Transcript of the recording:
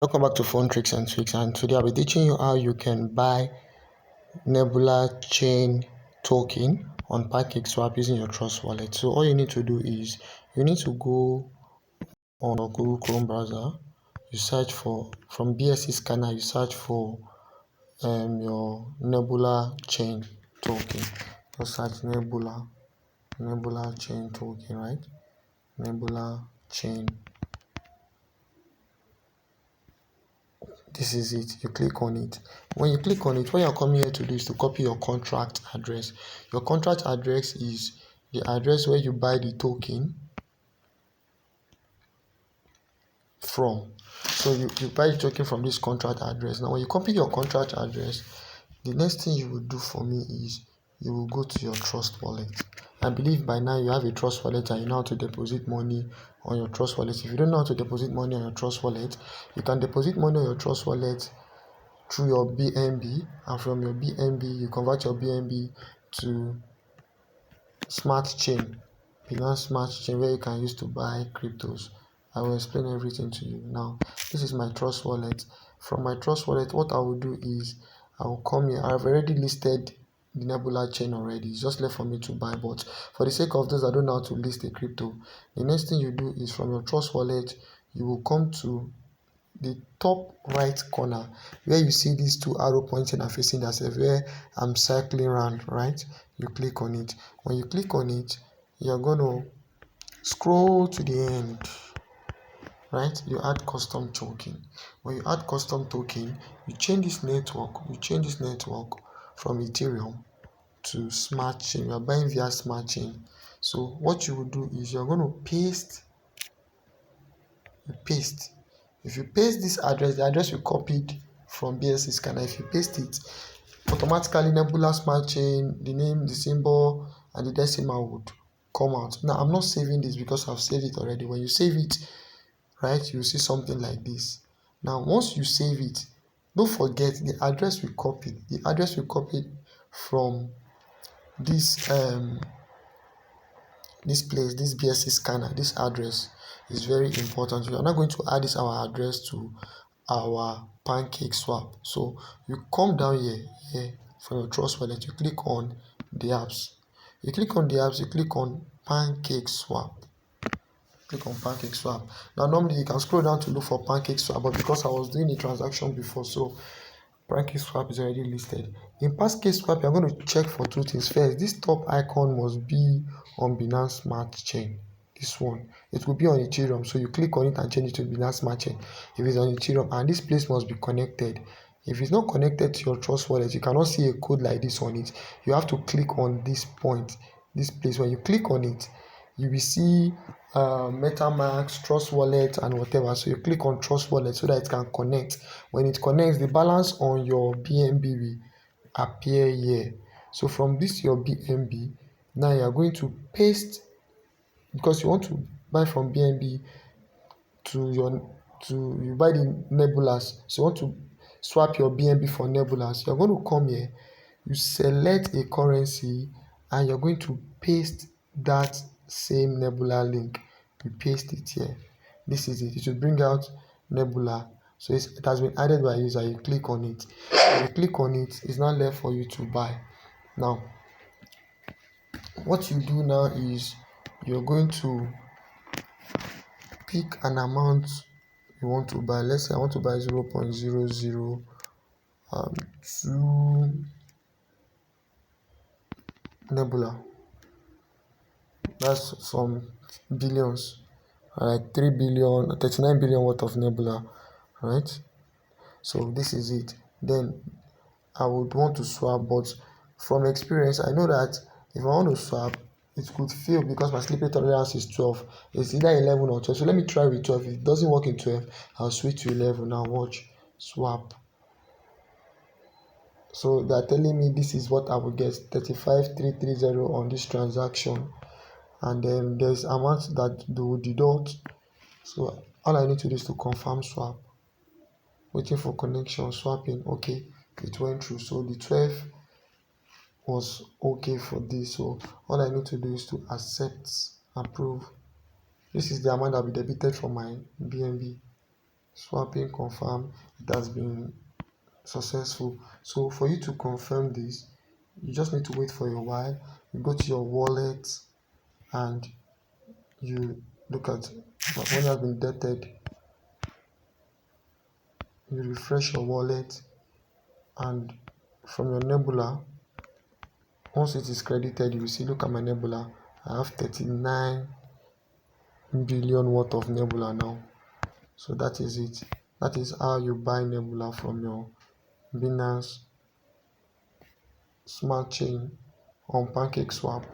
Welcome back to Phone Tricks and Tweaks, and today I'll be teaching you how you can buy Nebula Chain Token on Pancake swap using your Trust wallet. So all you need to do is you need to go on your Google Chrome browser, you search for from BSC scanner, you search for your Nebula Chain Token. Just search Nebula Chain Token, right? Nebula Chain. This is it. You click on it. When you click on it, what you're coming here to do is to copy your contract address. Your contract address is the address where you buy the token from. So you buy the token from this contract address. Now when you copy your contract address, the next thing you will do for me is you will go to your Trust wallet. I believe by now you have a Trust wallet and you know how to deposit money on your Trust wallet. If you don't know how to deposit money on your Trust wallet, you can deposit money on your Trust wallet through your BNB, and from your BNB you convert your BNB to Smart Chain, Binance Smart Chain, where you can use to buy cryptos. I will explain everything to you. Now this is my Trust wallet. From my Trust wallet, what I will do is I will come here. I've already listed the Nebula chain already. It's just left for me to buy, but for the sake of those that don't know how to list a crypto, the next thing you do is from your Trust wallet you will come to the top right corner where you see these two arrow pointing and facing themselves, where I'm cycling around, right? You click on it. When you click on it, you're going to scroll to the end, right? You add custom token. When you add custom token, you change this network from Ethereum to Smart Chain. You are buying via Smart Chain. So what you will do is you're going to paste. If you paste this address, the address you copied from BSC scanner, if you paste it, automatically Nebula Smart Chain, the name, the symbol, and the decimal would come out. Now I'm not saving this because I've saved it already. When you save it, right, you see something like this. Now once you save it, don't forget the address we copied. The address we copied from this this place, this BSC scanner, this address is very important. We are not going to add this our address to our Pancake swap. So you come down here from your Trust wallet, you click on the apps. You click on the apps, you click on Pancake swap. Click on Pancake swap. Now normally you can scroll down to look for Pancake swap, but because I was doing a transaction before, so Pancake swap is already listed. In Pancake swap, you're going to check for two things. First, this top icon must be on Binance Smart Chain. This one, it will be on Ethereum, so you click on it and change it to Binance Smart Chain. If it's on Ethereum, and this place must be connected. If it's not connected to your Trust wallet, you cannot see a code like this on it. You have to click on this point, this place. When you click on it, you will see MetaMask, Trust Wallet, and whatever. So you click on Trust Wallet so that it can connect. When it connects, the balance on your BNB will appear here. So from this your BNB, now you are going to paste, because you want to buy from BNB to you buy the Nebulas. So you want to swap your BNB for Nebulas. You're going to come here, you select a currency, and you're going to paste that same Nebula link. You paste it here. This is it. It will bring out Nebula. So it has been added by a user. You click on it. When you click on it, it's not left for you to buy. Now what you do now is you're going to pick an amount you want to buy. Let's say I want to buy 0.00 2 Nebula. That's some billions, like 3 billion, 39 billion worth of Nebula, right? So this is it. Then I would want to swap, but from experience I know that if I want to swap, it could fail because my sleeping tolerance is 12. It's either 11 or 12. So let me try with 12. If it doesn't work in 12, I'll switch to 11. Now watch, swap. So they're telling me this is what I will get, 35,330 on this transaction, and then there's amount that they will deduct. So all I need to do is to confirm swap, waiting for connection, swapping. Okay, it went through. So the 12 was okay for this. So all I need to do is to accept, approve. This is the amount that will be debited from my BNB. swapping confirm, it has been successful. So for you to confirm this, you just need to wait for a while. You go to your wallet and you look at when it has been dated. You refresh your wallet, and from your Nebula, once it is credited, you will see, look at my Nebula. I have 39 billion worth of Nebula now. So that is it. That is how you buy Nebula from your Binance Smart Chain on Pancake Swap.